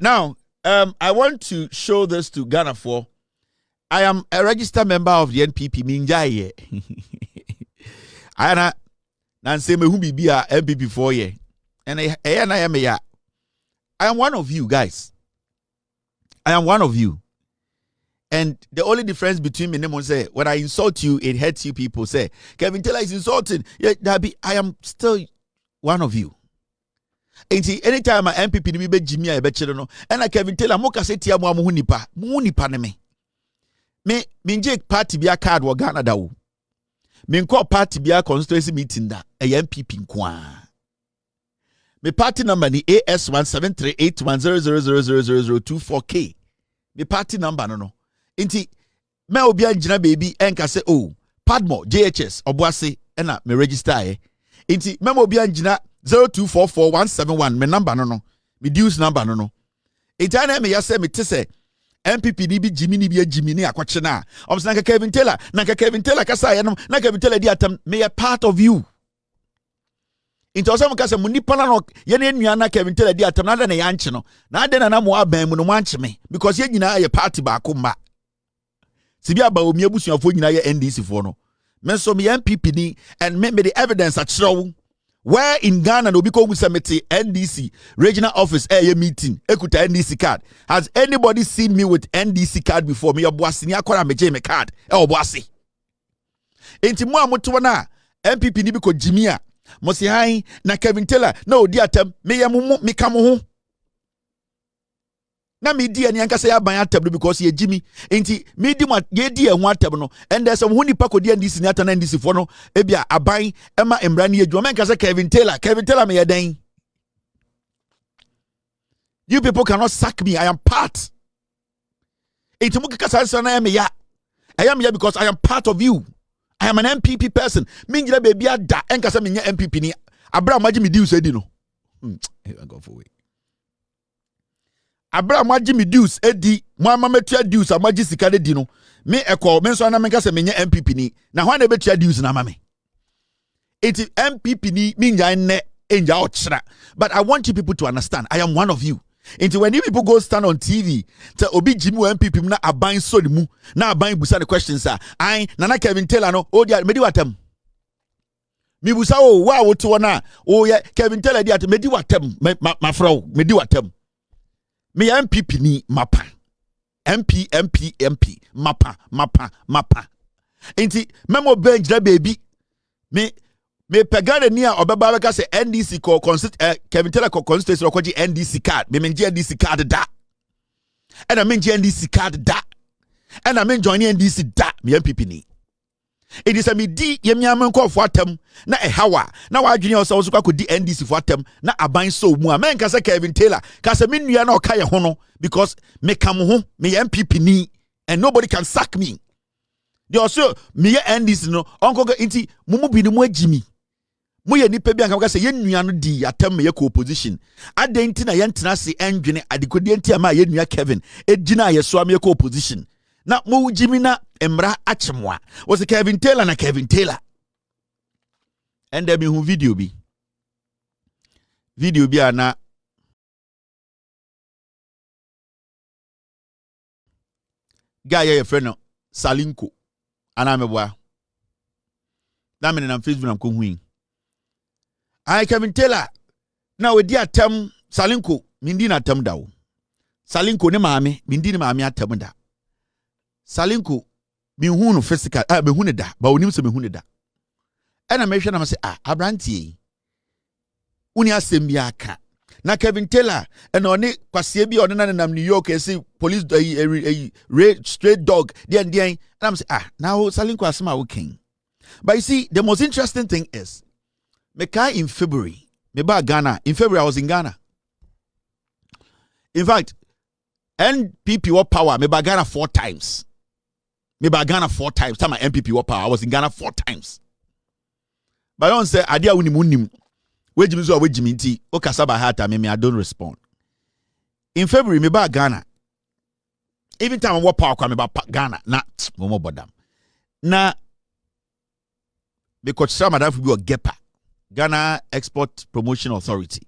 now, I want to show this to Ghana for. I am a registered member of the NPP. Minjaye. I say me who be a NPP for ye. And I am one of you guys. I am one of you. And the only difference between me and them say, when I insult you, it hurts you people. Say, Kevin Taylor is insulting. Yeah, I am still one of you. And see, anytime my NPP be Jimmy, I bet you know. And I Kevin Taylor, moka say tia mo nipa ne me. Me minje party be a card wa Ghana da wo. Me nko party be a constituency meeting da a NPP nko. Me party number ni AS1738100000024K. Me party number no. Inti me obi anjina baby enka say oh Padmo JHS oboase na me register e. Inti me obi anjina 0244171 me number no me dues number no. Inti na me yase me te say NPP ni bi Jimmy ni bi Jimmy ni akwache na. Omse na Kevin Taylor kasa ye no na Kevin Taylor di atam me a part of you. Inti osem kasa mu nipa na no ye na enua na Kevin Taylor di atam na da na yanche no. Na da na mo aban mu no wanche me because ye nyina ye party ba ko mba. Sibia Bawumia busuafo nyina ye NDC for no. Men so me NPP ni and me the evidence at show where in Ghana no be ko gusamete NDC regional office meeting ekuta NDC card. Has anybody seen me with NDC card before? Me oboase ni akora meje me card oboase. Enti mo amoto na NPP ni bi ko Jimia mo si han na Kevin Taylor na odi atam me yamumu me kamo ho. Na me di ani anka say aban atab because ye Jimmy enti me di ye di e ho atab no and there's some huni pa ko di NDC ni ata na NDC for no e bia aban e ma emra ne adwuma men ka say Kevin Taylor me ye den. You people cannot sack me. I am part. Enti mu kaka say na me ya. I am here because I am part of you. I am an NPP person. Me ngira baby ada enka say me nya NPP ni abra maji me di usedi no. I go for way. Abra maji mi dues edi mo amametua dues amaji sika de di no me ekọ me so na me ka se menye NPP ni na hwan na betua dues na mame eti NPP ni mi nya nne enja otchere. But I want you people to understand I am one of you. Enti when you people go stand on TV to obi Jimmy NPP na aban so mu na aban busa the questions are I nana Kevin Taylor no o dia me di watam mi busa o wa wo to na o ye Kevin Taylor di atam me di watam ma fro me di watam. Me MPP ni mapa. MP mapa. Enti memo bench da baby. Me pegade ni a obeba beka se NDC ko Kevin Taylor ko constituency ko ji NDC card. Me menje NDC card da. And I menje NDC card da. And I men join NDC da. Me MPP ni. It is a me di yemi amenko for atem na ehawa na wadwene o so kwa di NDC for atem na aban so mu a men ka say Kevin Taylor ka say me nua na oka ye ho no because me kam ho me MPP ni and nobody can sack me. They also me NDC no onko inti mumu bi ni mu agimi mu ye nipa bi anka ka say ye nua no di atem me ye ko opposition adenti na ye ntena se endwene adekodi enti ama ye nua Kevin ejina ye so am ye ko opposition na mu Jimmy na emra achemwa was Kevin Taylor na Kevin Taylor and there be who video bi ana guy your friend no Salinko ana meboa na me na Facebook na ko huin I Kevin Taylor na we di atam Salinko mindi na atam dawo Salinko ne maame mindi ne maame atam da Salinko me hunu physical me hunu da ba onim se me hunu da ena me hwe na me say abrantie uni asem bi aka na Kevin Taylor ena oni kwase bi oni na nam New York say police straight dog den and I'm say now Salinko asema wo king. But you see the most interesting thing is me kai in February me ba Ghana in February I was in Ghana. In fact NPP what power me ba Ghana 4 times. Me ba Ghana 4 times. Time my NPP what power. I was in Ghana 4 times. But I don't say idea unim. We Jimmy so we Jimmy T. O kasaba hata me I don't respond. In February me ba Ghana. Even time I what power me ba Ghana. Na mo bodam. Na because some of that will be a GEPA, Ghana Export Promotion Authority.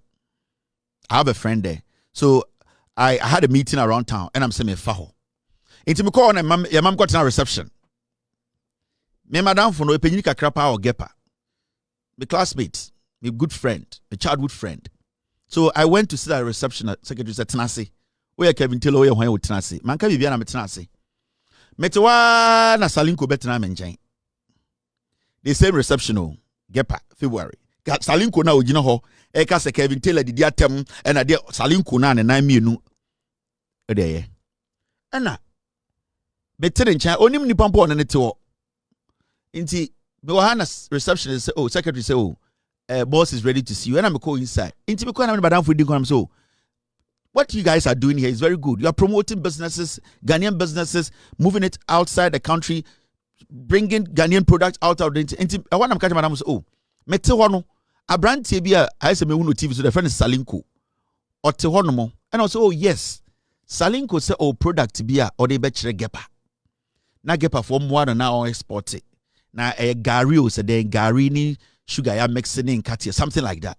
I have a friend there. So I had a meeting around town and I'm saying me faho. Into me call on your mom got a reception. Me madam for no penyika krapa or gepa. My classmate, my good friend, my childhood friend. So I went to sit at a reception at Secretary said Tenase. Where Kevin Taylor where when Tenase. Man can be na me Tenase. Metewa na Salinko betena menjen. The same reception o gepa February. Salinko na ogina ho e ka se Kevin Taylor didi atem e na de Salinko na ne nan mienu e de ye. Ana betere ncha onim nipa mpo ne te ho. Inti me wa na receptionist say oh secretary say oh boss is ready to see you and I'm go inside. Inti me ko na madam for dinko am so what you guys are doing here is very good. You are promoting businesses, Ghanaian businesses, moving it outside the country, bringing Ghanaian products out of the inti I want am catch madam say oh me te ho no Abronye bia I say me wu no TV so the friend is Salinko. Or te ho no mo. And also oh yes. Salinko say oh product bia or dey be chere gepa. Na gepa for mo na now export it. Na gari o say then gari ni sugar ya mixing in katia something like that.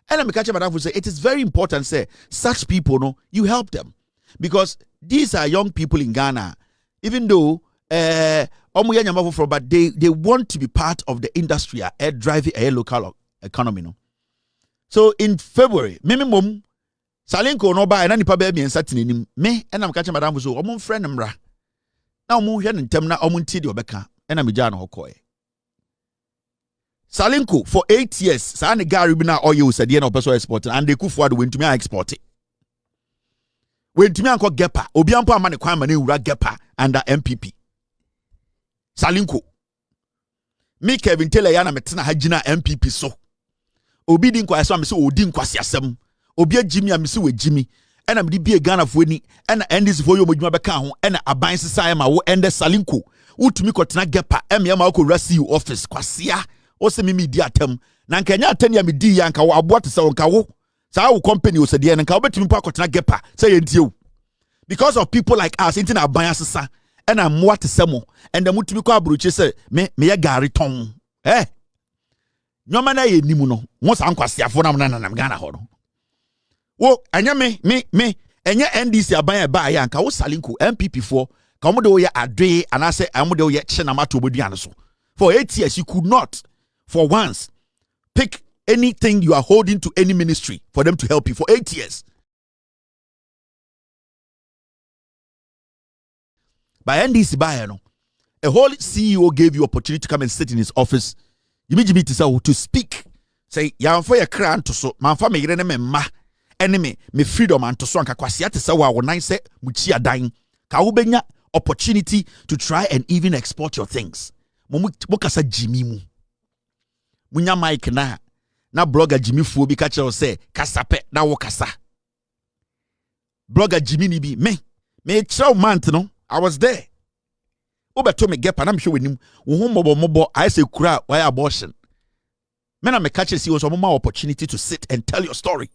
And I'm catching madam say it is very important say such people no you help them because these are young people in Ghana even though but they want to be part of the industry driving a local economy no. So in February minimum Salinko no buy na nipa be me nsatini me and I'm catching madam so omo friend mra na omo hwe ntem na omo nti de obeka and I'm jana hokoe Salinko for 8 years sa ne gari bi na oil said na opeso export and they Akufo Addo went to me export it went to me anko gepa obi ampo ama ne kwan ma ne wura gepa under NPP Salinko me Kevin Taylor ya na metena hagina NPP so obi din kwa so am se odi nkwase asem obi agimi am se we gimi ena me di bie Ghana fo ni ena ndis fo yo modwuma beka ho ena aban sesa ma wo ende Salinko utumi kotena gepa em ma ko rasi office kwasea o se mimi di atem na nka nya atani am di ya nka wo abote se nka wo sa wo company o se de nka obetumi pa kotena gepa say yentie because of people like us intina aban sesa ena mo atesemo enda mutumi ko abroche se me ye gari ton nyoma na ye nimu no mo sa nkwasiafo na nam Ghana ho no wo anya me enya NDC aban e ba ya nka wo Salinko NPP for ka mo de wo ye Adwe anase amo de wo ye chenamato oboduane so for 8 years you could not for once pick anything you are holding to any ministry for them to help you for 8 years. By NDC by no a whole CEO gave you opportunity to come and sit in his office. You mean to speak. Say Gyamfi ya kran to so manfa me yire ne me ma enemy me freedom and to so anka kwase ate se wa wo nan se muchi adan ka wo benya opportunity to try and even export your things. Mo kasa Jimmy mu. Munya mic na blogger Jimmy fu bi ka kire say kasape na wo kasa. Blogger Jimmy ni bi me kire month no I was there. Obeto me gepa na me hwe wenim wo hu mobo I say kura why abortion. Men na me catch you was more opportunity to sit and tell your story.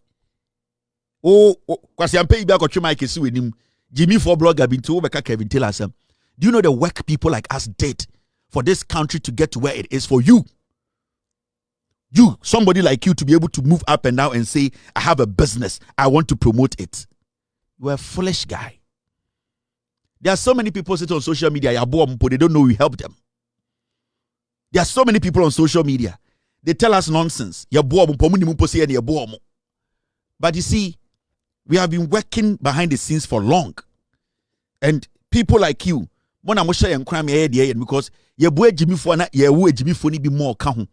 Oh, kwasi ampe ibi akotwe mic si wenim. Jimmy for blogger bin to obeka Kevin Taylor asem. Do you know the work people like us did for this country to get to where it is for you? You, somebody like you to be able to move up and down and say, I have a business, I want to promote it. You're a foolish guy. There are so many people sitting on social media, they don't know we help them. There are so many people on social media. They tell us nonsense. But you see, we have been working behind the scenes for long. And people like you, because you Jimmy for na Jimmy for ni be more kahu.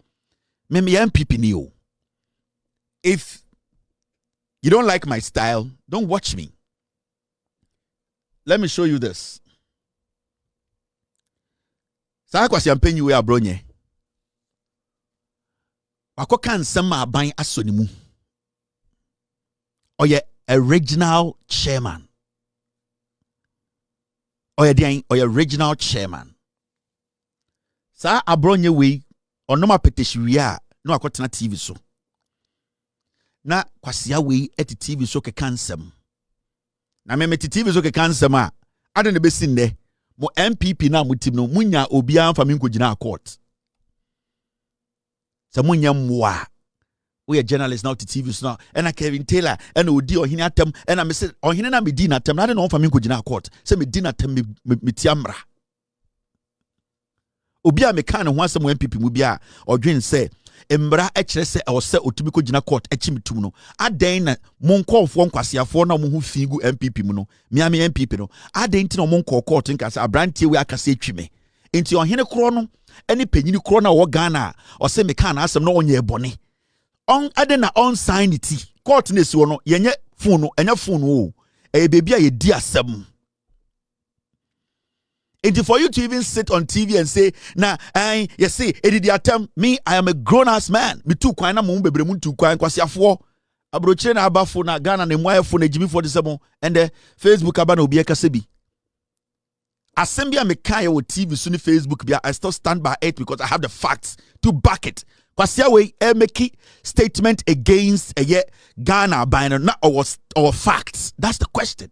Maybe NPP niyo. If you don't like my style, don't watch me. Let me show you this. Sa kwasi ampenyi we Abronye. Wakoka nsema aban asonimu. Oye original chairman. Oye original chairman. Sa Abronye we onoma peteshwia no akotena TV so. Na kwasi we eti TV so keka nsem. Na me TV so keka nsem a ade ne besin de mo NPP na mo tim no munya obia mfa me nkogina court. Se munya mwa we are journalists now to TV so now and I Kevin Taylor and Odi or Hinatem and I say or Hina be dinner tem. I don't know for me go court. Say me dinner tem me tiamra. Obia me kan ho asem NPP mu bia odwen say embra ekere say or say otumi ko gina court echimitum no aden na monkofo nkwasiafo na mo hu figu NPP mu no miami NPP no aden ti no monko court nka say abrantie we akase etwime enti ohene kro no ene panyini kro na wo Ghana o say me kan asem no onye bone on aden na on sign it court na si wo no yenye phone no enya phone o baby a ye di asem. And for you to even sit on TV and say, nah, you see, me, I am a grown-ass man. Me too, kwa na mu bebre mu too kwa kwasi afo. Abroche na abafo na Ghana na mwa afo na Jimmy 47 and the Facebook abana obi akasebi. Assembly me kai on TV so ni Facebook bia, I still stand by it because I have the facts to back it. Kwasi we make statement against Ghana by not our facts. That's the question.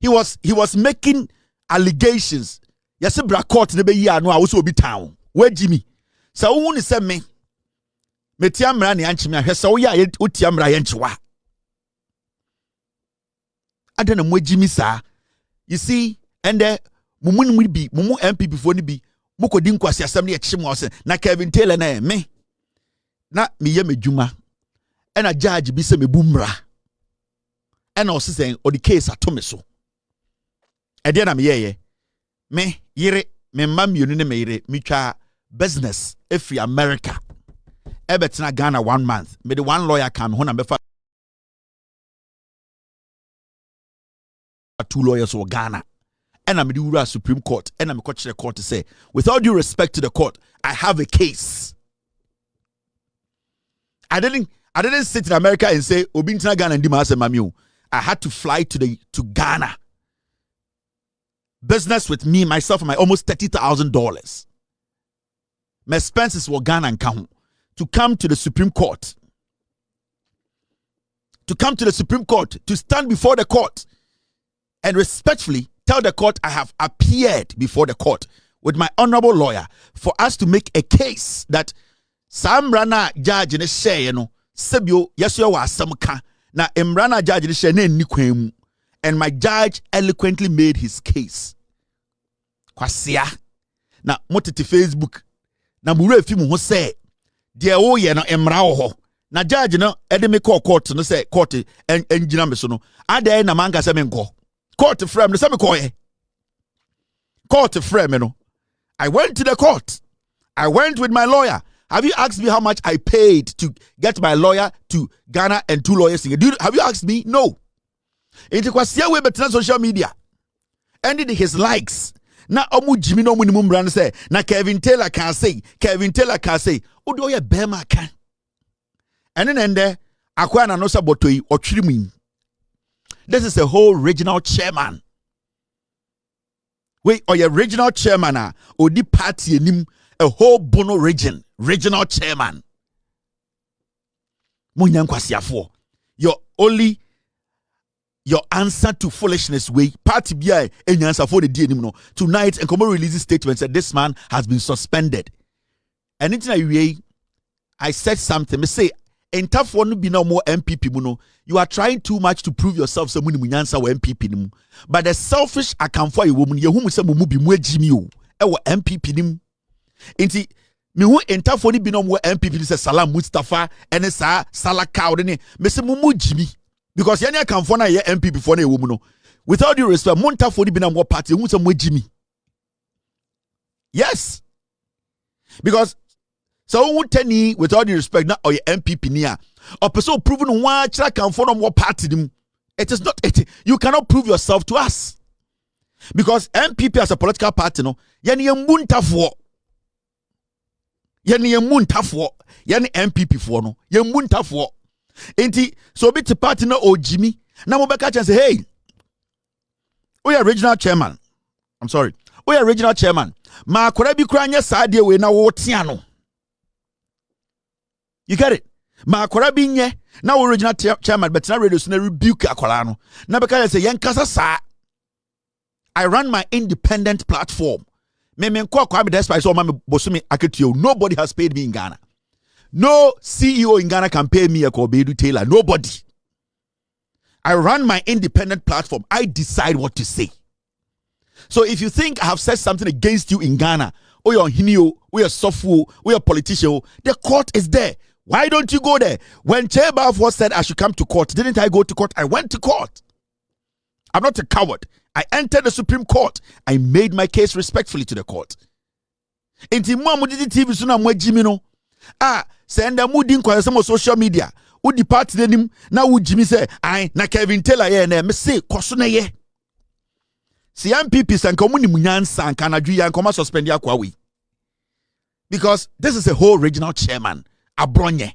He was making allegations. Yes, bra court ne be year no a wo so obi town. Where Jimmy? So who ni say me tiamra ne anchi me ahwe so ya wo tiamra ye nchewa. Adana mo Jimmy sa. You see, and mumu ni bi, mumu NPP fo ni bi, mukodi nkwasi asem ne ye chim wo se na Kevin Taylor na me. Na me ye medwuma. E na judge bi se me bumra. E na o se say o the case atome so. Ediana me me yire me mamionu ne me yire me twa business every America ebetina Ghana 1 month me the one lawyer can ho na me fa 2 lawyers for Ghana and I'm the Supreme Court and I'm coach the court to say without due respect to the court I have a case. I didn't sit in America and say obintina Ghana ndi ma asem mamiu. I had to fly to Ghana. Business with me, myself, and my almost $30,000. My expenses were Ghana and Kahu to come to the Supreme Court. To stand before the court and respectfully tell the court I have appeared before the court with my honorable lawyer for us to make a case that Samrana judge in a share, you know, Sebio, yes, you are some ka na Emrana judge in a share, ni and my judge eloquently made his case. Kwasia. Na motiti Facebook. Na mure fi mu ho say de wo ye no emra ho. Na judge no ede me call court no say court engina me so no. Ade na manga say me nko. Court frame no say me call ye. Court frame no. I went to the court. I went with my lawyer. Have you asked me how much I paid to get my lawyer to Ghana and 2 lawyers? Have you asked me? No. It was here we better social media. Ended his likes. Na omu Jimmy no minimum brand say. Na Kevin Taylor can say. Odo ye bema can. And then there, Kwaku Annan no sabotoi otchiri. This is a whole regional chairman. Wait, or your regional chairman odi party nim a whole Bono regional chairman. Munyam kwasiafo. Your answer to foolishness way party BI any answer for the DNA no tonight and come release statement that this man has been suspended. And in I said something. Me say enta for no be no more NPP muno. You are trying too much to prove yourself so many answer wa NPP nim. But the selfish account for a woman ye whom say mu bi mu agimi o e wo NPP nim. Enti me hu enta for no be no more NPP say Salam Mustafa ene sa Salaka de ne me say mu agimi. Because yanya can for na ye NPP for na woman no. Without due respect, monta for the binam what party who some Jimmy. Yes. Because so who tell me without due respect na or your NPP near or person proven one track can for what party them. It is not it. You cannot prove yourself to us. Because NPP as a political party no yani munta for yani NPP for no ye munta for. Enti so bit to party no o Jimmy. Now mo beka say hey. We are regional chairman. I'm sorry. We are regional chairman. Ma akora bi kura nya saade we na wo tia no. You get it? Ma akora bi nye na wo regional chairman but na radio so na rebuke akora no. Na beka say yen kasa sa. I run my independent platform. Me nko akwa be despite so ma me bosumi aketio. Nobody has paid me in Ghana. No CEO in Ghana can pay me a Kobedu Taylor. Nobody. I run my independent platform. I decide what to say. So if you think I have said something against you in Ghana, or you're Hinio, or you're Sofu, or you're a politician, the court is there. Why don't you go there? When Cheba said I should come to court, didn't I go to court? I went to court. I'm not a coward. I entered the Supreme Court. I made my case respectfully to the court. Inti Mamudi TV suna mwejimino. Senda mudi kwa some social media. Udi party denim na ujimi say I na Kevin Taylor ye na me say kosuna ye. Si NPP sanka muni munyansa anka na dwi yanka ma suspend ya kwa we. Because this is a whole regional chairman. Abronye.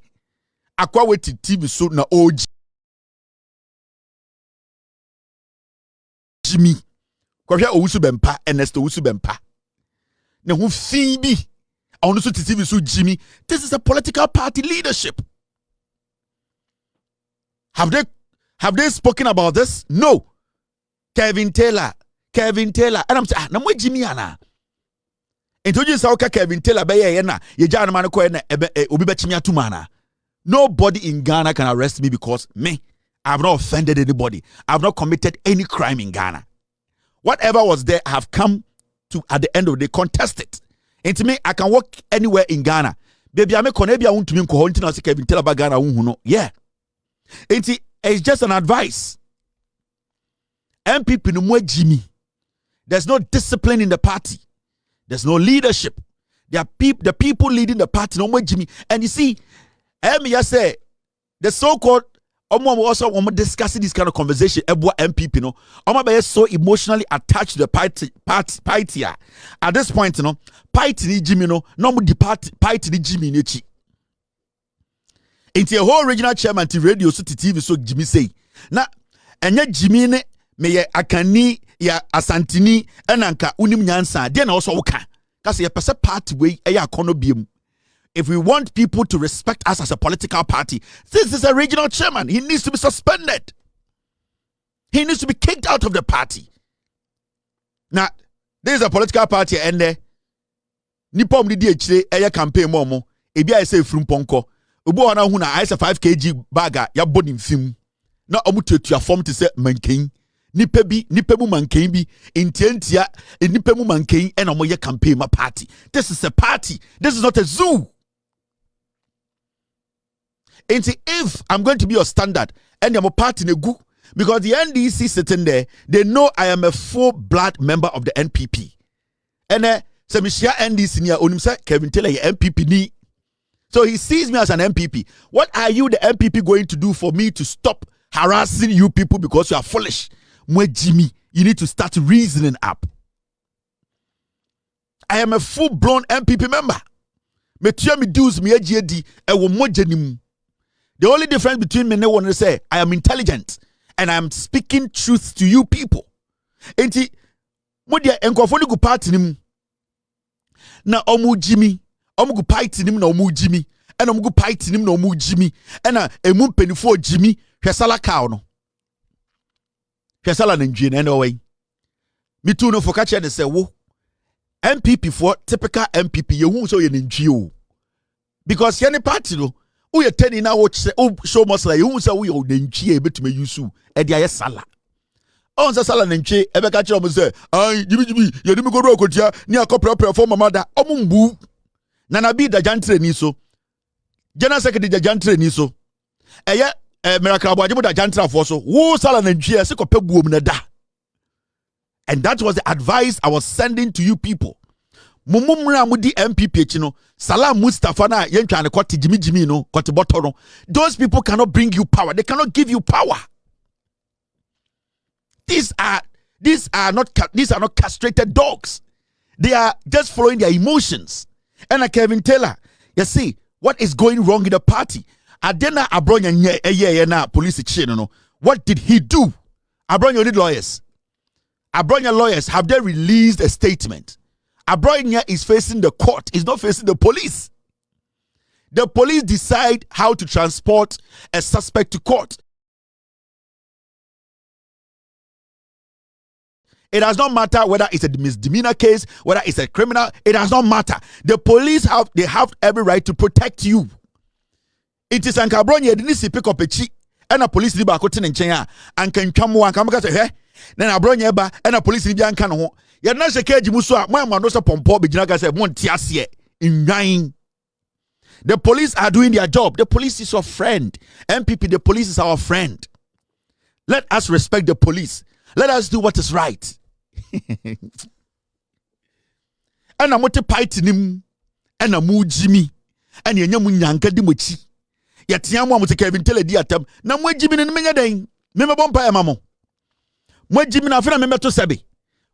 Akwa we TV so na OG. Jimmy. Kwa owusu bempa Ernesto owusu bempa. Ne hu fibi. Onu so TV so Jimmy. This is a political party leadership. Have they spoken about this? No. Kevin Taylor. And I'm saying, na mwe Jimmy ana. Introduce Sauka Kevin Taylor be ye na ye jana man ko na obi be chimia tumana. Nobody in Ghana can arrest me because me, I have not offended anybody. I have not committed any crime in Ghana. Whatever was there, I have come to at the end of the day contest it. And to me, I can walk anywhere in Ghana. Baby, I make konebia want to me ko hunting us Kevin Taylor ba Ghana no. Yeah. It's just an advice. NPP no more Jimmy. There's no discipline in the party. There's no leadership. The people leading the party no more Jimmy. And you see, Aremeyaw say the so-called also discussing this kind of conversation. NPP no, be so emotionally attached to the party. At this point, you know, party ni Jimmy no more the party ni Jimmy nechi. Into a whole regional chairman to radio so to TV so Jimmy say na enye Jimmy ne me akani ya asantini enanka unim nyansa de na also woka kasi ye pese party we eya akono biem. If we want people to respect us as a political party, this is a regional chairman. He needs to be suspended. He needs to be kicked out of the party. Now, there is a political party and there nipom di otchere eya campaign momo ebi I say frumponko obo wana hu na I say 5 kg baga ya body mfim na omutetua form to say manken nipa mu manken bi entientia nipa mu manken and omo ye campaign ma party. This is a party. This is not a zoo. And if I'm going to be your standard and I'm a party negu, because the NDC sitting there, they know I am a full-blood member of the NPP. And Semishia NDC near Onimsa Kevin Taylor NPP ni. So he sees me as an NPP. What are you, the NPP, going to do for me to stop harassing you people because you are foolish? Mwe Jimmy, you need to start reasoning up. I am a full-blown NPP member. Me tia me dues me ejedi e wo mojenim. The only difference between me and one is say I am intelligent and I am speaking truth to you people. Enti modia enkofo ni gu party nim na omu Jimmy, omu gu party nim na omu Jimmy, and omu gu party nim na omu Jimmy, and emu penifo Jimmy hwesala cow no. Hwesala nandwie na anyway. Me too no for catch and say wo NPP for typical NPP ye hu so ye nandwie o. Because any party no who you telling now what show must like who say we nantwie betume yusu e dia sala on say sala nantwie e be ka kire mo say ai jibi ye dim go ro akotia ni akopra for mama da omumbu na bi da jantre ni so general secretary da jantre ni so eye miracle aboajibo da jantre for so who sala nantwie se kopa buom na da. And that was the advice I was sending to you people. Mumumra mudi NPP chino Salam Mustafa na yentwa ne kwati jimi no kwati botoro. Those people cannot bring you power. They cannot give you power. These are not castrated dogs. They are just following their emotions. And like Kevin Taylor, you see what is going wrong in the party. Adena Abronye na police chain no. What did he do? Abronye need lawyers. Abronye lawyers, have they released a statement? Abronye is facing the court, is not facing the police. The police decide how to transport a suspect to court. It does not matter whether it's a misdemeanor case, whether it's a criminal, it does not matter. The police have every right to protect you. It is anka Abronye didn't see pick up a chi and a police liba kotin in Chenya and can come one come to her. Then Abronye ba and a police liba can ho. You're not a cage musua, my man was a pompo, Bijanaga said, one tiasie in 9. The police are doing their job. The police is your friend. NPP, the police is our friend. Let us respect the police. Let us do what is right. And I'm not fighting him. And I'm Jimmy. And you're Nyanka Dimuchi. Yet Yamu to Kevin Telediatum. Now, what Jimmy and Mengadang? Member Bompire Mammo. What Jimmy Afra member to Sabi.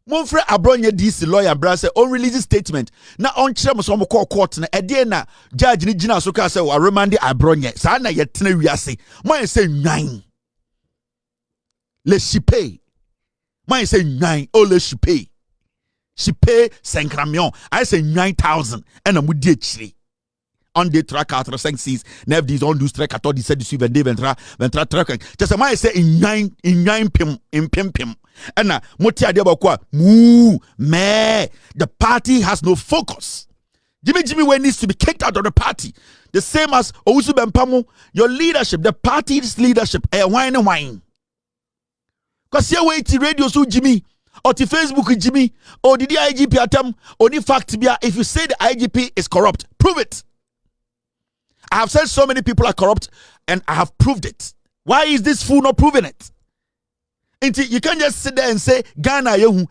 Monfre Abronye DC lawyer brase on release statement. Na on chem so mo court na ede na judge ni gina so ka say wa remand Abronye. Sa na yetena wiase. Mo say nwan. Le chipe. Mo say nwan o le chipe. Chipe 5 million. I say 9,000 and amudi echiri. On the track at 5-6 nev these on do track at all the said the vende ventra track. Just a man say in 9 pim in pim. And na moti ade bakwa moo me the party has no focus. Jimmy Way needs to be kicked out of the party. The same as Owusu Bempamo, your leadership, the party's leadership, wine. Cause here wait radio so Jimmy or to Facebook Jimmy or the IGP atom or the fact be if you say the IGP is corrupt, prove it. I have said so many people are corrupt and I have proved it. Why is this fool not proving it? You can't just sit there and say Ghana yehu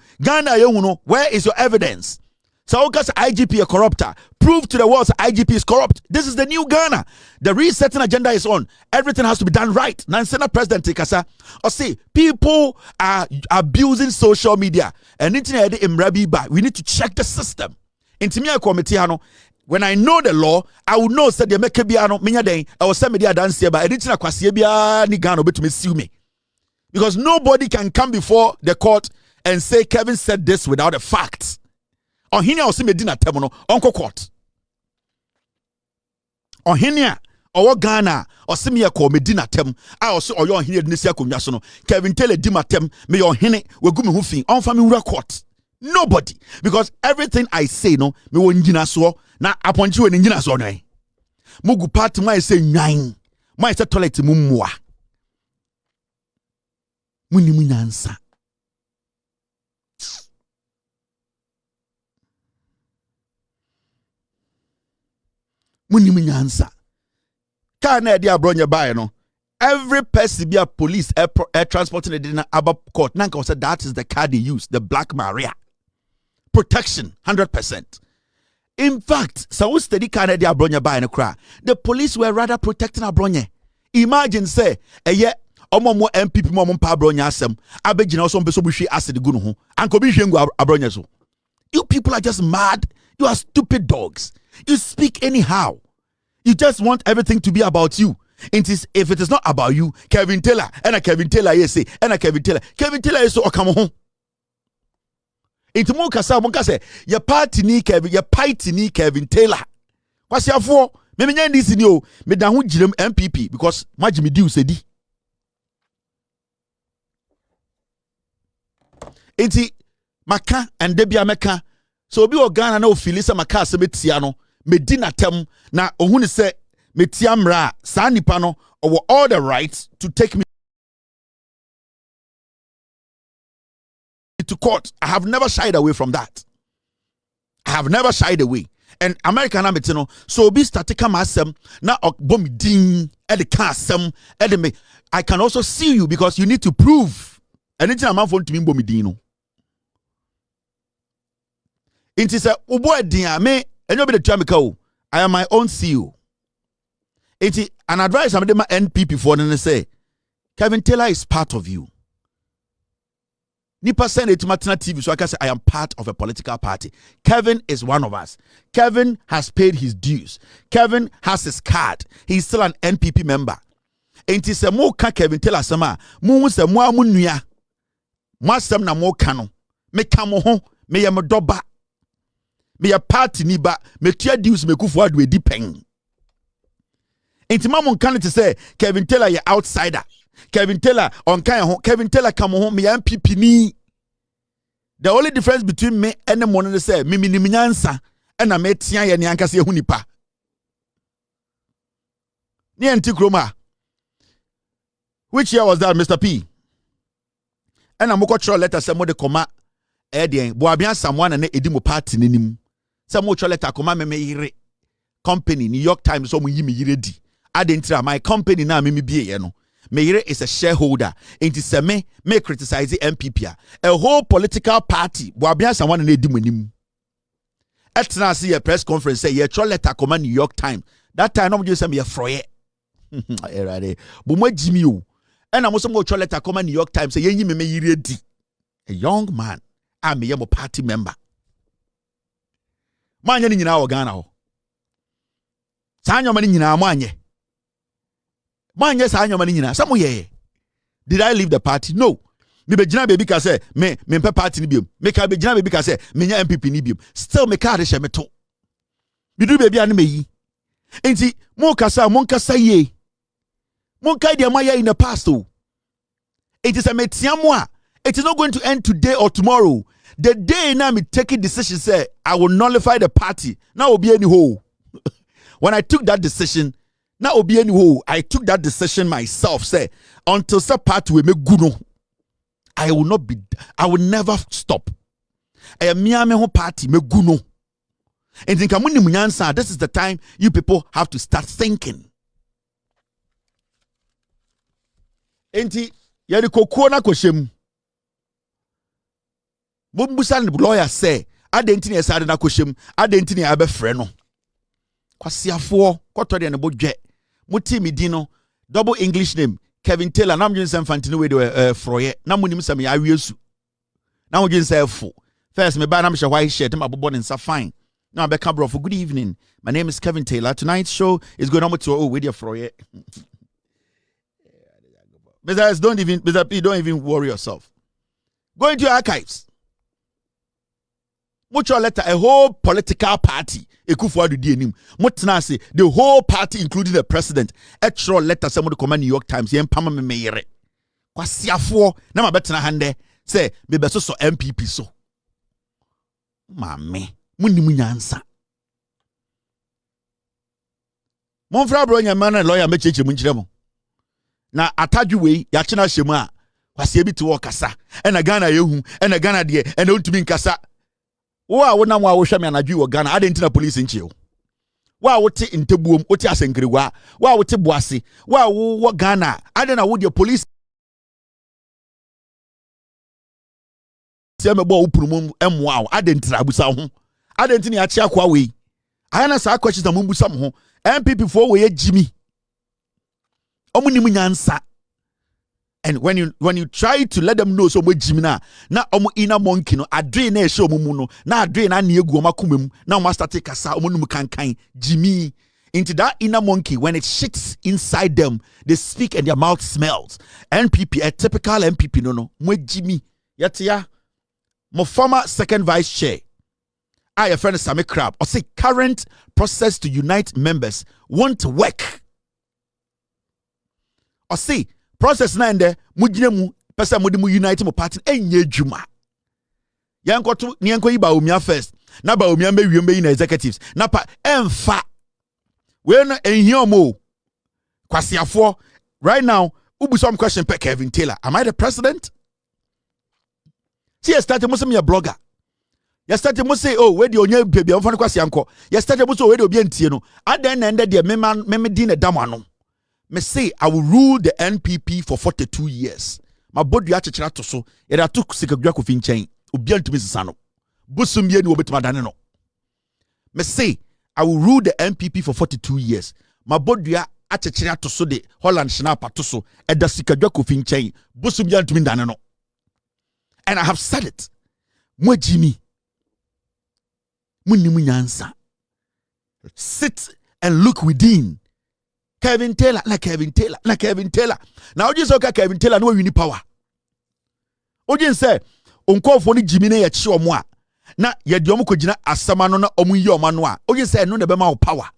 no. Where is your evidence? So because IGP a corrupter, prove to the world IGP is corrupt. This is the new Ghana. The resetting agenda is on. Everything has to be done right. Nansena President Tikasa or say people are abusing social media and internet imrabi. We need to check the system. Intimia committee hano. When I know the law, I will know said the mekebiano minya den. I will send me the dance here, but editing akwasiebia ni Ghana bet me sue me. Because nobody can come before the court and say Kevin said this without a fact. On hinia osi medina temono onko court. On hinia owo Ghana osi me ko medina tem. I also oyo on hinia dinisia konwa so no. Kevin tell di matem me on hine we gu me ho fin. On fa me wura court. Nobody, because everything I say no me won ngina so na aponchi we ngina so no. Mugu part my say nyan. My say toilet mumwa. Munimu nyansa. Munimu nyansa. Ka na dia Abronye buy no. Every person be a police air transporting the above court. Nanka said that is the car they use, the Black Maria. Protection 100%. In fact, so steady kind of Abronye buy no cry. The police were rather protecting Abronye. Imagine say Omo NPP mo mpa Abronye asem abegina so mpeso buhwe acid gu no ho anko bi hwengu Abronye so. You people are just mad. You are stupid dogs. You speak anyhow. You just want everything to be about you. If it is not about you, Kevin Taylor and a Kevin Taylor yes and a Kevin Taylor is so okamo ho. Into mo kasa your party ni Kevin Taylor. Kwasi afo me nya ndisi ni o me dan ho girem NPP because majimi di usedi. Enti maka and debia meka so obi o Ghana na ofili se maka se betia no me di natem na ohunu se metia mra sa nipa no or all the rights to take me to court. I have never shied away from that. I have never shied away. And American Ametino, so be statica masem na bomb ding at the casem at me. I can also see you because you need to prove anything I'm phone to me bomidino. It is a boy dear me and you'll be the Jamaica. I am my own CEO. It is an advice I'm my NPP for and say Kevin Taylor is part of you. Nipa send it to Net2 TV so I can say I am part of a political party. Kevin is one of us. Kevin has paid his dues. Kevin has his card. He's still an NPP member. And it is a mo ka Kevin Taylor sama. Mo se mo amunua. Mo asem na mo ka no. Me ka mo ho. Me ye me doba. Me ye party ni ba. Me tua dues me Akufo Addo edi pen. Enti mamon kan to say Kevin Taylor ye outsider. Kevin Taylor on kind Kevin Taylor come home me NPP ni. The only difference between me and the money say me nyansa and I met tia ye ni ankase hu nipa. Ni anti-kroma. Which year was that, Mr. P? And I'm going to letter some of the comma. Boabia someone and edimu party ninim. Some more letter comma me company New York Times so mu yimi ready. My company na me be ye no. Meire is a shareholder. Inti se me criticize NPP. A whole political party. Boabia someone and edimu nimu. Etna see a press conference say ye tro letter comma New York Times. That time no just say me froye. Erade. Bo mo jimi o. And I'm also going to letter come New York Times say ye me ready. A young man. I'm a party member. Manya ni nyina Ghana ho. Sa anyoma ni nyina manye. Manye sa anyoma ni nyina. Samu ye. Did I leave the party? No. Me be gina baby ka say me mpe party ni biom. Me ka be gina baby ka say me nya NPP ni biom. Still me ka de hye me to. Me du baby ane me yi. Enti mo kasa ye. Monkai de maya in the past. It is a metiamwa. It is not going to end today or tomorrow. The day now me taking decision say I will nullify the party. Now will be any hole. When I took that decision, now will be any hole. I took that decision myself. Say until some party will make good. I will never stop. I am me ho party me good. And think this is the time you people have to start thinking. Enti yedi kokuo na kwhyem bombusa ne lawyer say adenti ne yesade na kwhyem adenti ne abefre no kwasiafo kotode ne bodwe muti midi no double English name Kevin Taylor na mjun sem fantini we de froye na munim sem ya awiesu na mjun say fo first me ba na mhye white shirt ma bobo ne nsa fine na be ka bro for good evening, my name is Kevin Taylor. Tonight's show is going on to with your froye. Besides, don't even worry yourself. Go into your archives. Mucho letter, a whole political party. Akufo Addo di enim. Mutna say the whole party, including the president. Extra letter, some of the command New York Times. Yen pama me meyere. Kwasiafo na mabetena hande say me beso so NPP so. Mame, munimu nyansa. Monfra Abronye man lawyer mecheche munchiremo. Na atadwu wei ya chena hyemu a kwase bi te wo kasa ena Ghana yehu ena Ghana de ena ontumi nkasa wo a wona mo a wo hwame anadwu wo Ghana ade ntina police nchie wo a wote ntebuom wote asenkerewa wo a wote boase wo a wo Ghana ade na wo de police se mebo wo purumum emwa wo ade ntina abusa ho ade ntina ya chia kwa wei ayana sa questions na mumbusa mo ho NPP for we Jimmy. And when you try to let them know so much Jimina, na omu ina monkey no adre na show mumu na adre na egu omakumem na omu start kasa omu numu kankan Jimmy into that inner monkey. When it shits inside them, they speak and their mouth smells. NPP, a typical NPP no mwe Jimmy yatia my former second vice chair. I friend Sammy Crab or say current process to unite members won't work. Or say process na ende mujinemu pesa mu unite mo party enye dwuma. Yanko to nienko yi Bawumia first. Na Bawumia mewie na executives. Na pa emfa. We no enhia mo. Kwasiafo right now ubu some question pe Kevin Taylor. Am I the president? See, you started most of me a blogger. You started most say, oh, where the onye baby I'm from Kwasianko. You started most where the obi entieno. At the end there me din a damano. Me say I will rule the NPP for 42 years. My body achechira to so. It took sikagwa ko finchen. Obi antumi sisano. Busum ye ni obetima dane no. Me say I will rule the NPP for 42 years. My body achechira to so de Holland snapper to so. Eda sikagwa ko finchen. Busum ye antumi dane no. And I have said it. Mwe Jimmy. Munimu nyansa. Sit and look within. Kevin Taylor, like Kevin Taylor, like Kevin Taylor. Now just okay, Kevin Taylor, no you need power. Ojen say, unko for ni Jimmy na yachi omwa. Na yedi omu kujina asama no na omu yi omanwa. Ojen say, no nebema o power.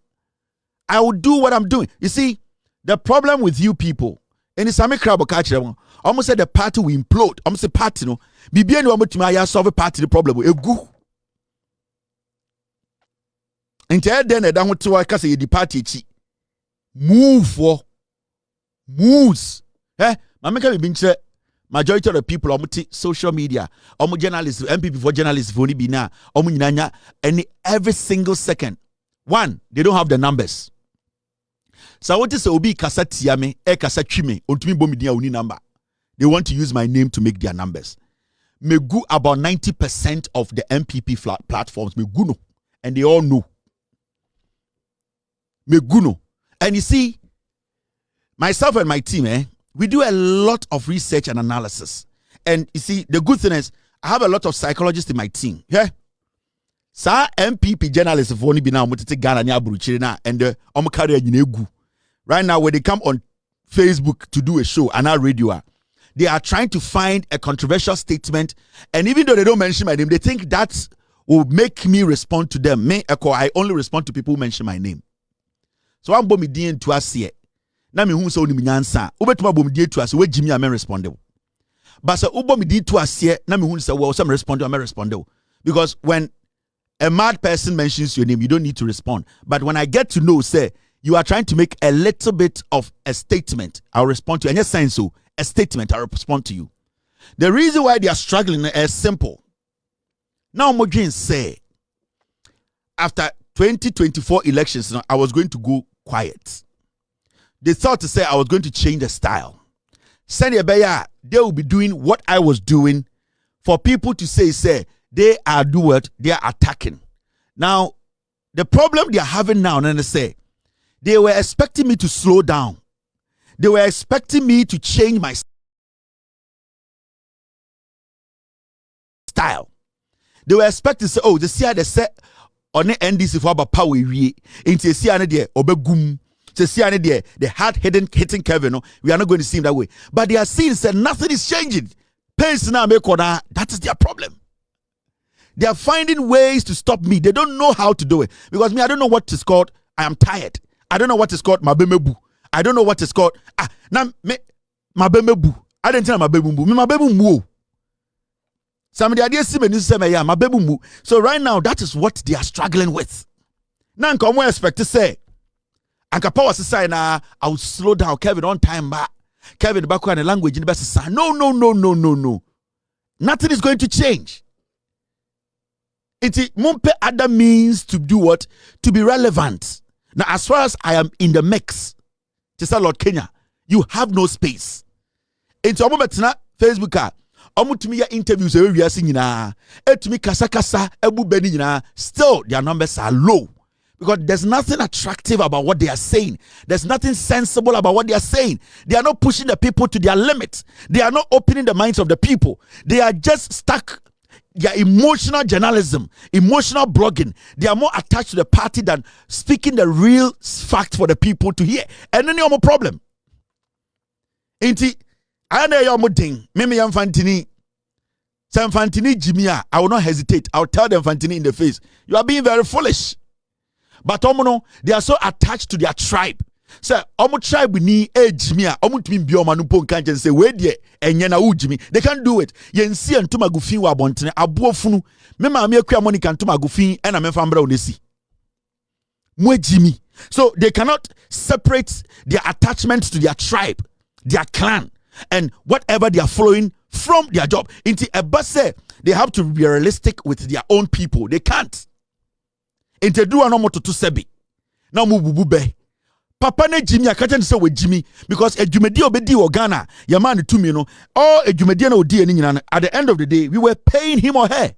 I will do what I'm doing. You see, the problem with you people, and it's Sammy Crab catcher. Almost said the party will implode. Almost say party no. Bibi any omu tima ya solve party the problem. Egu. Intel then e da ho tewa kase ye di party chi. move for moves. Mameka be binche majority of the people on social media, journalists, NPP for journalists for be na nyinanya every single second. One, they don't have the numbers. So what is obi kasa tiame kasa twime ontumi bomidia uni number. They want to use my name to make their numbers. Me go about 90% of the NPP platforms me go no, and they all know. Me go no. And you see, myself and my team, we do a lot of research and analysis. And you see, the good thing is, I have a lot of psychologists in my team. Yeah. Sa NPP journalists for only be now Ghana ni Abronye na and omo carry egu. Right now, when they come on Facebook to do a show and our radio, they are trying to find a controversial statement, and even though they don't mention my name, they think that will make me respond to them. I only respond to people who mention my name. So I'm bomi dien to us here. Na me hu so ni nyansa. Ubetuma bomi dien to us we Jimmy am respondable. But so ubomi dien to us here na me hu say well some respondable. Because when a mad person mentions your name, you don't need to respond. But when I get to know, say you are trying to make a little bit of a statement, I'll respond to you. And yes, saying so, a statement, I'll respond to you. The reason why they are struggling is simple. Now, Modrin say, after 2024 elections, I was going to go quiet. They thought to say I was going to change the style. Send a they will be doing what I was doing for people to say, they are doing what they are attacking. Now, the problem they are having now, and they say, they were expecting me to slow down. They were expecting me to change my style. They were expecting to say, oh, the see they say on the NDC for about power we into see there obegum. To see there the hard hitting Kevin. We are not going to see him that way. But they are seeing that nothing is changing. Pains now make that is their problem. They are finding ways to stop me. They don't know how to do it. Because me, I don't know what it's called. I am tired. I don't know what it's called. Mabemebu. I don't know what it's called. Mabemebu. I didn't tell Mabemebu. Mabemebu. Somebody idea see me say yeah, Mabemebu. So right now, that is what they are struggling with. Now, come we expect to say, Anka power say na I will slow down. Kevin on time back. Kevin the back on the language in the best. No. Nothing is going to change. It mumpe other means to do what? To be relevant. Now, as far as I am in the mix, just Lord Kenya, you have no space. Into a moment na Facebook, to me interviews we are seeing na, to me kasa ebu beni na. Still, their numbers are low because there's nothing attractive about what they are saying. There's nothing sensible about what they are saying. They are not pushing the people to their limits. They are not opening the minds of the people. They are just stuck. Their emotional journalism, emotional blogging, they are more attached to the party than speaking the real fact for the people to hear. And then you have a problem. Inti, I know you're mudding. Mimi Fantini. Sam Fantini Jimia. I will not hesitate. I'll tell them Fantini in the face. You are being very foolish. But Omono, they are so attached to their tribe. Say, Omo tribe ni Jimia. Omo to me bioma nupo kanjen say, where de enyana ujimi. They can't do it. Yen si antuma gufin wa bontene abuofunu. Mema ame kwa monika antuma gufin ena memfambra unesi. Mwe Jimmy. So they cannot separate their attachments to their tribe, their clan, and whatever they are following from their job. Into a base, they have to be realistic with their own people. They can't. Into do anomoto to sebi. Na mubube. Papa ne Jimmy akacha say we Jimmy because ejumedi obedi Ghana your man to me no all ejumedi na odi ani nyina at the end of the day we were paying him or her.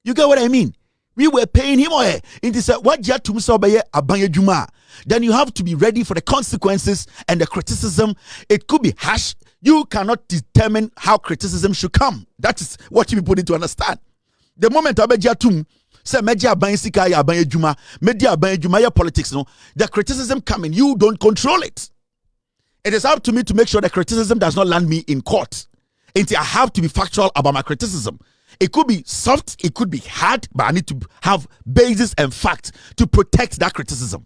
You get what I mean? We were paying him or her. It is what you to so be aban juma. Then you have to be ready for the consequences and the criticism. It could be harsh. You cannot determine how criticism should come. That is what you be put into understand. The moment abejatum say media ban sika ya ban ejuma, media ban ejuma ya politics no, the criticism coming, you don't control it. It is up to me to make sure the criticism does not land me in court. Until I have to be factual about my criticism. It could be soft, it could be hard, but I need to have basis and facts to protect that criticism.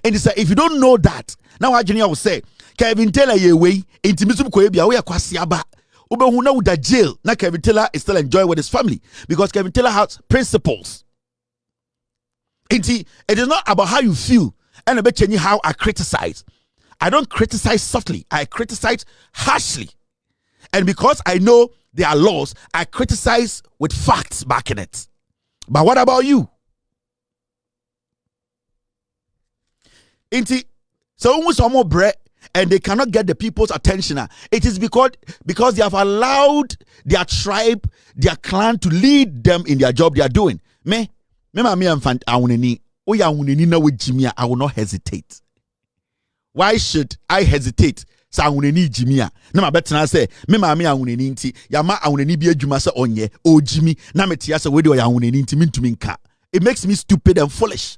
And it's if you don't know that, now I will say, Kevin Taylor ye way, intimism koebia we akwasiaba. Ubehuna with the jail. Now Kevin Taylor is still enjoying with his family because Kevin Taylor has principles. It is not about how you feel and about changing how I criticize. I don't criticize softly. I criticize harshly. And because I know there are laws, I criticize with facts backing it. But what about you? So some more bread and they cannot get the people's attention. It is because they have allowed their tribe, their clan to lead them in their job they are doing. I will not hesitate. Why should I hesitate? Sa awuneni jimia. Na ma betina say me ma me awuneni nti ya ma awuneni bi adwuma se onye o jimi na metia se we de o ya awuneni nti mintumi nka. It makes me stupid and foolish.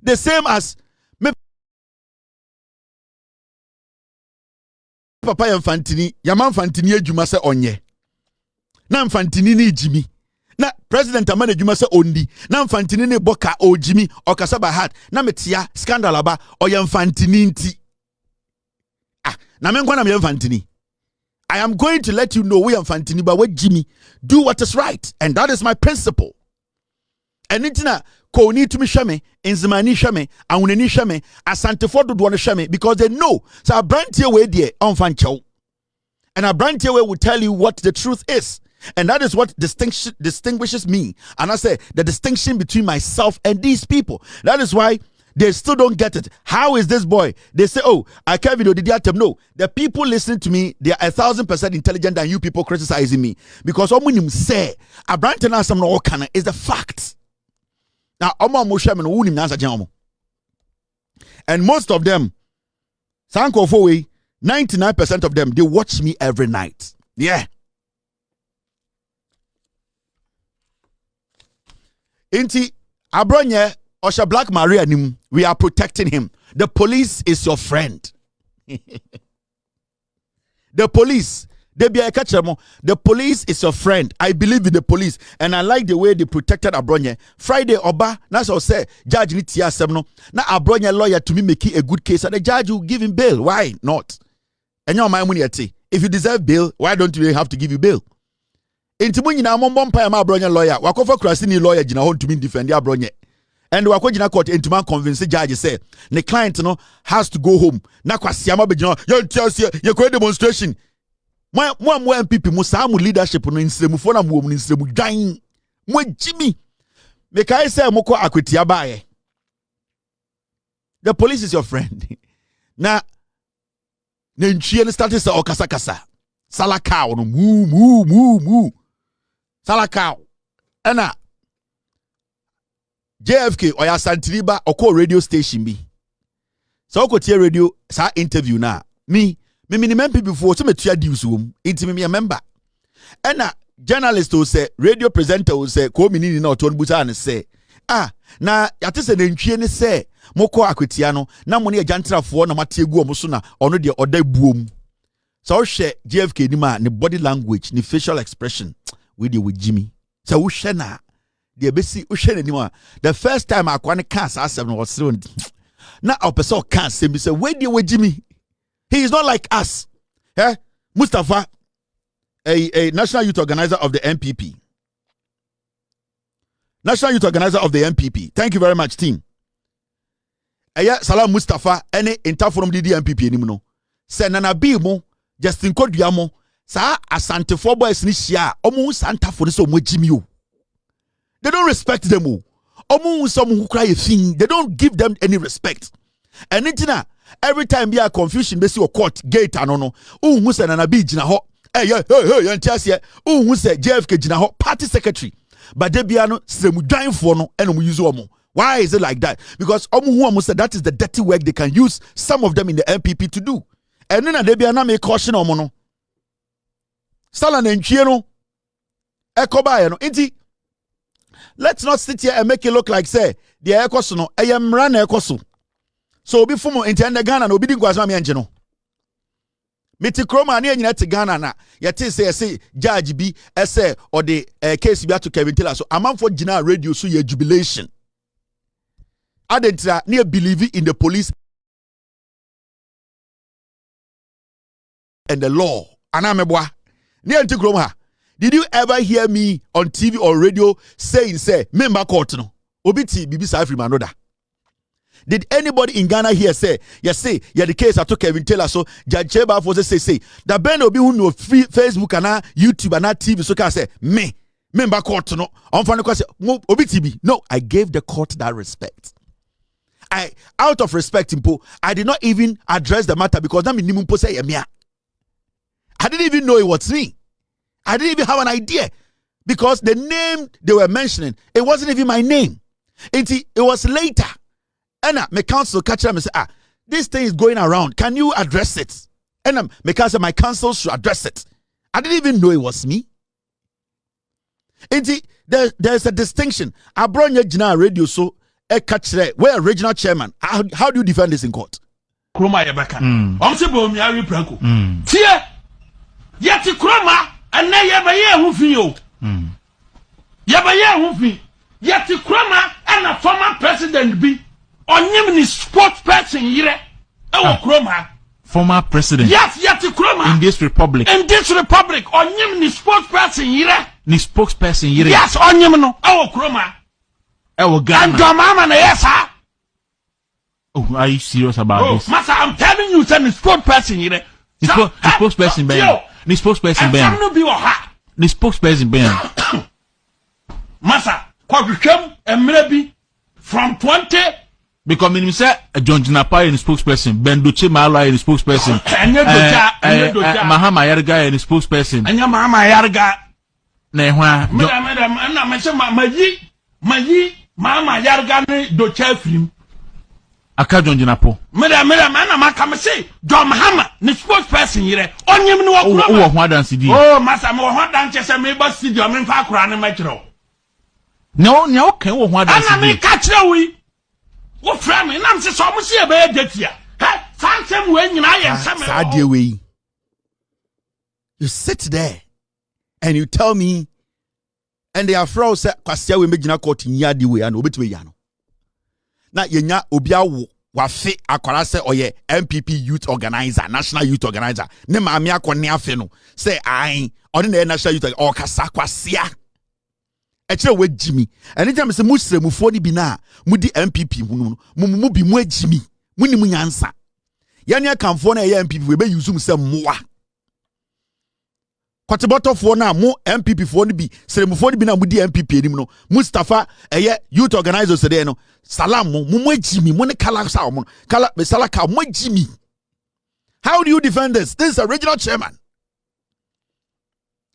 The same as me papa ya mfantini ya ma mfantini adwuma se onye. Na mfantini ni jimi. Na president amana adwuma se ondi. Na mfantini ni boka o jimi okasa ba heart. Na metia scandal aba o ya mfantini nti. I am going to let you know we are Fantini, but with Jimmy, do what is right, and that is my principle. And it's not Koni to me shame, Enzimani shame, Auneni shame, Asante Fordo do shame because they know. So I brand here way there on Fancho, and I brand here will tell you what the truth is, and that is what distinguishes me. And I say the distinction between myself and these people. That is why. They still don't get it. How is this boy? They say, oh, I can't video did you no. The people listening to me, they are 1,000% intelligent than you people criticizing me. Because when say Abronye is the fact. Now, and most of them, Salinko 99% of them, they watch me every night. Yeah. Inti Abronye Osha Black Maria, we are protecting him. The police is your friend. The police, the police is your friend. I believe in the police, and I like the way they protected Abronye. Friday, Oba, that's what say, Judge Nitia Semno. Now Abronye lawyer to me making a good case, and the judge will give him bail. Why not? And your mind if you deserve bail, why don't we have to give you bail? Intimunyi na mombompa ya Abronye lawyer. Wakofo krasini lawyer jina hon to me defend Abronye. And we are going to court and to convince the judge say the client has to go home. Na kwasiama be you demonstration. Mo NPP mo samu leadership no insremu fo na mo insremu dwan. Mo Jimmy. Make I say mo ko akwetia baaye. The police is your friend. Na ntwie started say okasa kasa. Salakao no mu. Salakao. Ena JFK or ya Santiriba or call radio station be. So otchere radio sa interview na. Me NPP before so me tua news room. Inti me a member. And journalist who say radio presenter who say ko minini na oton buta and say na yate se nantwie ne say moko akwetia no na mo ne ajantrafo na mategu omo so na ono de oda buom. So share JFK ni ma ne body language ni facial expression with Jimmy. So wo hwe na the first time I want to cast ourselves was thrown. Now our person can't say me say where do you Jimmy? He is not like us. Mustafa, a national youth organizer of the NPP. National youth organizer of the NPP. Thank you very much, team. Salam Mustafa, any interforum di NPP anymore. Say nana bi mo Justin Koduamo. Sa asante for boys ni shia. Omo santa for so mo Jimmy. They don't respect them. They don't give them any respect. And every time be a confusion, they see a court gate and no. Who said an abi jina ho? Hey, who said JFK jina ho? Party secretary. But they be ano semu join for no and use omo. Why is it like that? Because who said that is the dirty work they can use some of them in the NPP to do. And then they be ana make caution omo no. Salan entwie no. Ekoba no. Inti let's not sit here and make it look like say the ekoso no eyemra na ekoso. So before mo intend Ghana no obi di kwasama me ange no. Meti kroma na nyina te Ghana na yete say judge bi ese or the case bi ato Kevin Taylor so amanfo gina radio so ye jubilation. Adentra na believe in the police and the law. Anameboa. Ni anti kroma ha. Did you ever hear me on TV or radio saying, say, member court no? Obiti Bibisa Afri Manoda. Did anybody in Ghana here say, yes, say, yeah, the case I took Kevin Taylor, so Judge Cheba for say, that Ben Obi who know Facebook and YouTube and TV, so can say, member court, no, on funny question, Obiti, no, I gave the court that respect. Out of respect, I did not even address the matter because that minimum say I didn't even know it was me. I didn't even have an idea because the name they were mentioning, it wasn't even my name. It was later. And my counsel catch them and say, this thing is going around. Can you address it? And my counsel should address it. I didn't even know it was me. There's a distinction. Abronye Jina radio so a catch where regional chairman. How do you defend this in court? Kroma Ayeka. Omse Bawumia repranko. Tie. Yeti kroma ane yebaye hufi yo. Yebaye hufi. Yeti kroma and a former president be. Onyem ni sports person yire ewo kroma. Former president. Yes, yeti kroma. In this republic. Onyem ni sports person yire. Ni spokesperson yire. Yes, onyem no ewo kroma. Ewo Ghana. And your mama na yes, sir. Oh, are you serious about this? Master, I'm telling you, sir, ni sports person yire. Ni spokesperson ben. Ni spokesperson ben. I'm no be oha. Ni spokesperson ben. Master, Kwaku Annan from 20. Because me say John Jinapa is spokesperson, Ben Doche Mala is spokesperson, Mahamadu Bawumia is spokesperson, and your mama Yarga. Nehwa, Madam, and I mentioned Mayi, Mama Yarga, Doche film. Aka John Jinapo. Madam, and I come say, John Mahama, the spokesperson here, on you know what dance did. Oh, Master, more what dance I may but see your men for Quran Metro. No, okay, what dance I may catch you. What from me? I'm just almost here by here. Find some when I am some way. You sit there and you tell me, and they are froze said, Kwasia we make court in Yadi way and obey Yano. Now, Yenya Obia Wafe Aquarase or ye NPP youth organizer, national youth organizer. Nema Amia Konia Feno say, I ordinary national youth or Kasakwasia. Echire we Jimmy. Anytime say musre mu fo ni bi na mudi NPP mu bi mu Jimmy. Muni mu nyansa. Yani akamfo na ye NPP we be use mu say moa. Kwateboto fo na mu NPP fo ni bi sere mu fo ni bi na mudi NPP enim no. Mustafa eye youth organizers there no. Salam mu Jimmy mu ne kala sa mo. Kala be salaka mu Jimmy. How do you defend this? This is a regional chairman.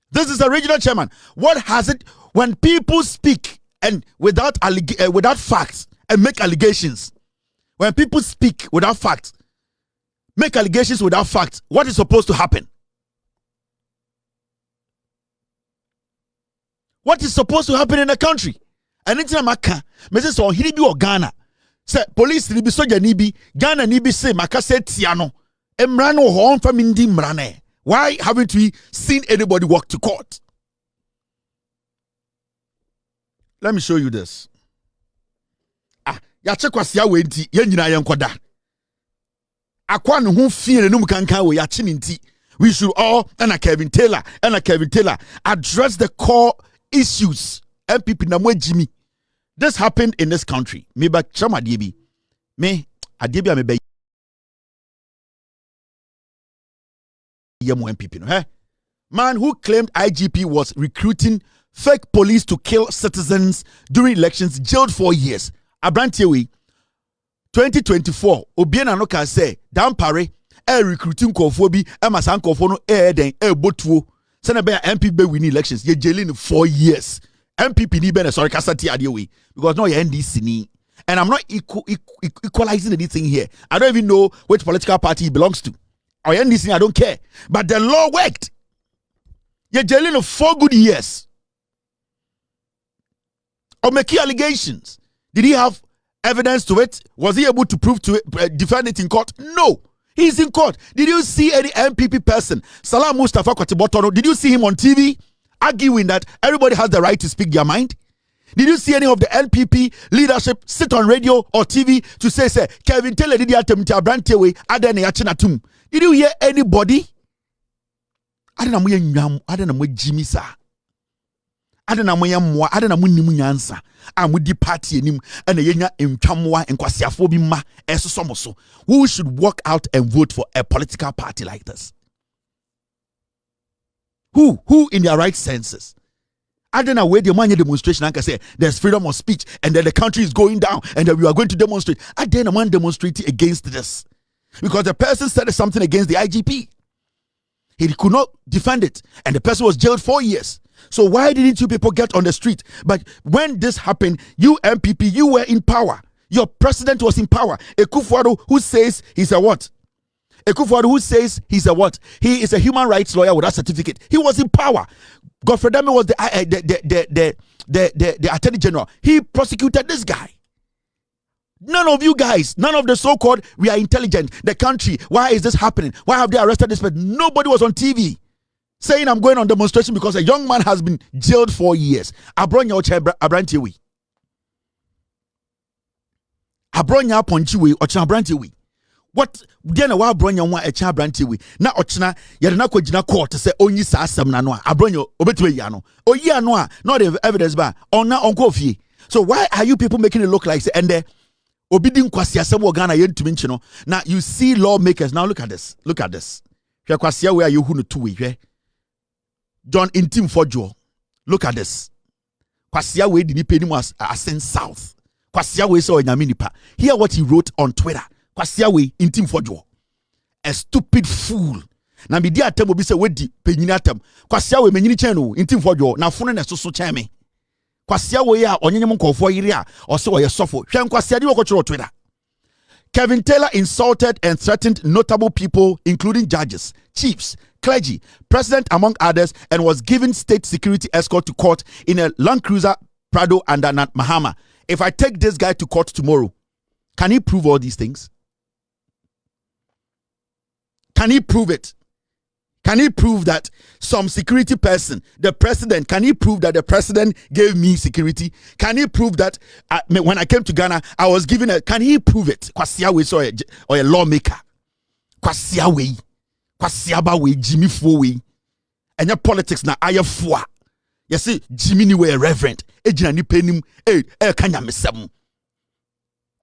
This is a regional chairman. What has it when people speak and without facts and make allegations? When people speak without facts, make allegations without facts, what is supposed to happen? What is supposed to happen in a country? And it's Maka, Mrs. So he be or Ghana. Say police ni bi soja ni bi Ghana ni bi say Maka say tiano. Emrano hon famindi mrane. Why haven't we seen anybody walk to court? Let me show you this. Ya Kwasia we nti ye nyina ye nkoda. Akwa no hu fie ne num kankan we ya chi nti. We should all and a Kevin Taylor address the core issues. MPP na mo Jimmy. This happened in this country. Me ba chama diebi. Me adiebi me be MPP no. Man who claimed IGP was recruiting fake police to kill citizens during elections, jailed 4 years. Abronye 2024. Obiena no can say dampare recruiting kofo bi masan kofo no den botuo. Sena be MPP be win elections. Ye jailing 4 years. MPP ni be na sorry kasati adewe because no ye NDC ni. And I'm not equalizing anything here. I don't even know which political party he belongs to. Or NDC, I don't care. But the law worked. You're jailing 4 good years. Or make allegations. Did he have evidence to it? Was he able to prove to it, defend it in court? No. He's in court. Did you see any MPP person, Salam Mustafa Kwatebotono, did you see him on TV arguing that everybody has the right to speak their mind? Did you see any of the NPP leadership sit on radio or TV to say Kevin Taylor did Abronye adene yachinatum? Did you hear anybody? I don't know Jimmy sir. Adena moya mwa, adena munimu nyansa. Amudi party enim, and yenya entwamwa enkwasiafo bi ma esosomoso. Who should walk out and vote for a political party like this? Who in their right senses? Adena where the man demonstration and can say there's freedom of speech and then the country is going down and then we are going to demonstrate. Adena man demonstrating against this. Because the person said something against the IGP. He could not defend it. And the person was jailed 4 years. So why didn't you people get on the street? But when this happened, you NPP, you were in power. Your president was in power. Akufo Addo, who says he's a what? Akufo Addo, who says he's a what? He is a human rights lawyer with that certificate. He was in power. Godfrey Dame was the attorney general. He prosecuted this guy. None of you guys, none of the so-called, we are intelligent, the country, why is this happening? Why have they arrested this person? Nobody was on TV saying I'm going on demonstration because a young man has been jailed 4 years. Abronye Abronye. Abronye Ponchiwe, Ochina Abronye. What then wa Abronye wa Echa Abronye. Na Ochina, Yadana Kojina court to say only sa asem na no Abronye obetwe ya no. Oyi ano a not the evidence ba on na onko fie. So why are you people making it look like say and there Obidin kwasia sebo Ghana yentumi nchi no. Now you see lawmakers. Now look at this. Look at this. Hwe kwasia where you hunu two we John Intim Fojo. Look at this. Kwasia we di nipa nimu asen south. Kwasia we so nyame nipa. Hear what he wrote on Twitter. Kwasia we Intim Fojo. A stupid fool. Na me di atem obi se wedi penyini atem. Kwasia we menyini chen no Intim Fojo na funu na soso chen me. Kwasia we ya onyenyem nkofo yire a ose wo ye sofo hwe kwasia di wokochiro Twitter. Kevin Taylor insulted and threatened notable people including judges, chiefs, clergy, president among others, and was given state security escort to court in a Land Cruiser Prado under Mahama. If I take this guy to court tomorrow, can he prove all these things? Can he prove it? Can he prove that some security person, the president, can he prove that the president gave me security? Can he prove that when I came to Ghana, I was given a, can he prove it? Kwasiawe or a lawmaker. Kwasiawe. Kwasiabawe, Jimmy Fowe. And your politics na ayafua. You see, Jimmy ni we reverend. Ejina ni penim, kanya mesemu.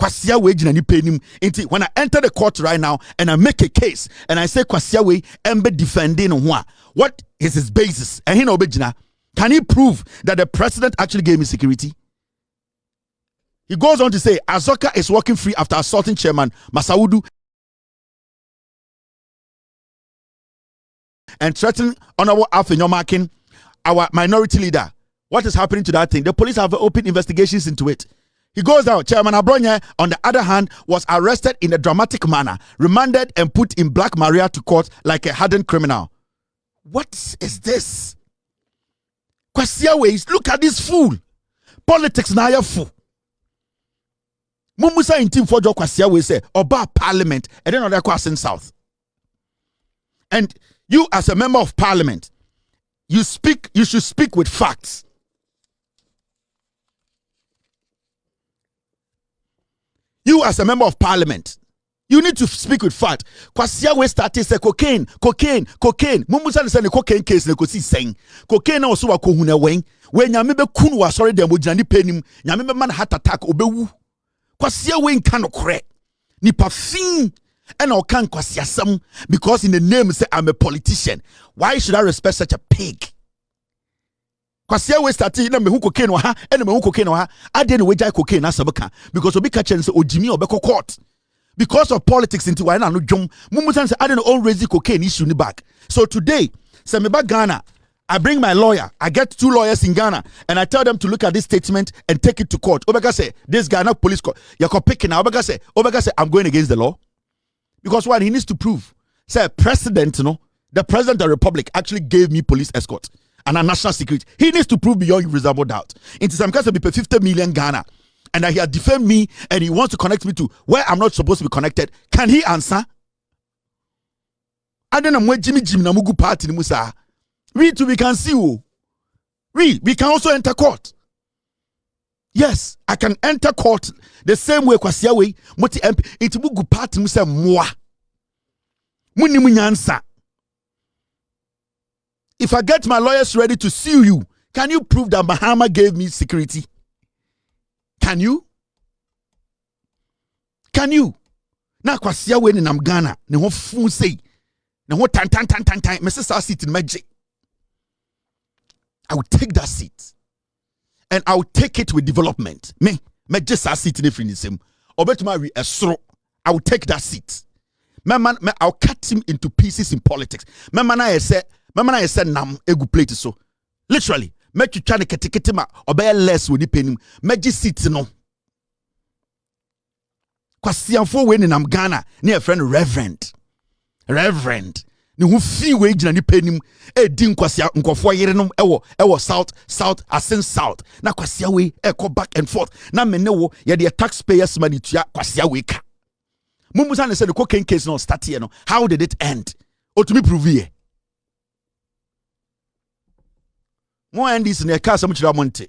Kwasiawe ejina ni penim. When I enter the court right now and I make a case and I say Kwasiawe embe defending what is his basis? And he no bejina. Can he prove that the president actually gave me security? He goes on to say Azoka is walking free after assaulting chairman Masaudu and threatening Honorable Alfred Nyomakin, our minority leader. What is happening to that thing? The police have opened investigations into it. He goes out. Chairman Abronye, on the other hand, was arrested in a dramatic manner, remanded and put in Black Maria to court like a hardened criminal. What is this? Kwasiawe, look at this fool. Politics na ya fool. Mumusa in team for Joe Kwasiawe say, Oba Parliament, and then other question South. And you, as a member of Parliament, you should speak with facts. You, as a member of Parliament, you need to speak with fact. Kwasiawe started say cocaine. Mumusa say the cocaine case nekosi saying cocaine na oso wako huna wen. When nyame be kunu wa sorry dem ogina ni penim. Nyame be man heart attack obewu. Kwasiawe nka no kore. Nipa fin and I can't kwasiasam because in the name say I'm a politician. Why should I respect such a pig? Kwasiawe started na me hu cocaine wa ha and me hu cocaine wa ha. I didn't wage cocaine na sabaka because obi catch say ojimi obeko court. Because of politics into why na no dwom. Mumusan say I didn't own raise cocaine issue ni back. So today, say me back Ghana, I bring my lawyer. I get 2 lawyers in Ghana and I tell them to look at this statement and take it to court. Obeka say this Ghana police court. You're picking now. Obeka say I'm going against the law. Because what he needs to prove, say president, the president of the republic actually gave me police escort and a national security. He needs to prove beyond reasonable doubt. Into some case, be 50 million Ghana, and that he has defamed me and he wants to connect me to where I'm not supposed to be connected. Can he answer? I don't know where Jimmy Namugu party Musa. We too, we can see who. We can also enter court. Yes, I can enter court the same way Kwasiawe moti MP iti mugu party musa mwa. Muni munyansa. If I get my lawyers ready to sue you, Can you prove that Mahama gave me security? Can you? Can you? Na kwasia we ni nam Ghana, ne ho fun sei. Ne ho tan. Me say sa seat in meje. I will take that seat. And I will take it with development. Me just sa seat in the same. Obetuma esro. I will take that seat. I'll cut him into pieces in politics. Man I said nam egu plate so. Literally, make you try to ketikete ma obey less with the pen. Make you sit no. Kwasianfo we ni nam Ghana near friend Reverend. Ni hu fi we gina ni penim e din kwasia nkofo yerenom ewo south asen south na kwasia we e go back and forth na mene wo ye the taxpayers money tua kwasia we ka mumusa ne say the cocaine case no start here no. How did it end? Otumi prove here mo end this ne ka sam chira monte.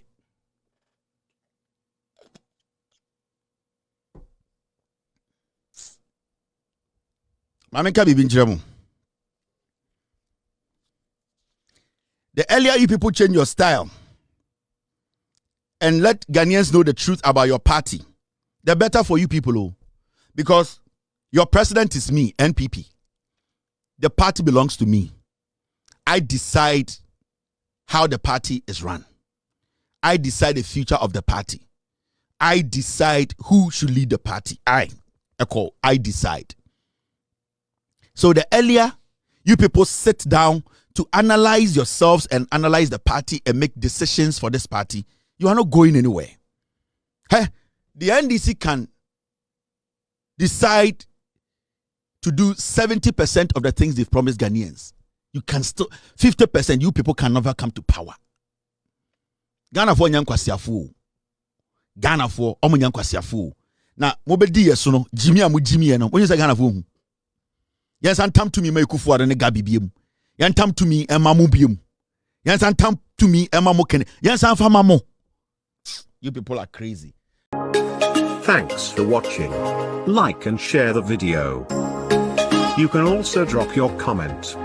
Mamenka bibi nchira. The earlier you people change your style and let Ghanaians know the truth about your party, the better for you people. Oh. Because your president is me, NPP. The party belongs to me. I decide how the party is run. I decide the future of the party. I decide who should lead the party. I decide. So the earlier you people sit down to analyze yourselves and analyze the party and make decisions for this party, you are not going anywhere. Hey, the NDC can decide to do 70% of the things they've promised Ghanaians. You can still 50%. You people can never come to power. Ghana for nyankwasiafu. Ghana for omo nyankwasiafu. Na mobedi yeso no Jimmy amu Jimmy no. Onye say Ghana for hu. Yes, and tam to me Akufo Addo ne gabby biem. Yan tam to me Emma mo biem. Yan san tam to me Emma mo ken. Yan san fa mamo. You people are crazy. Thanks for watching. Like and share the video. You can also drop your comment.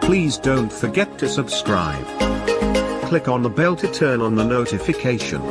Please don't forget to subscribe. Click on the bell to turn on the notification.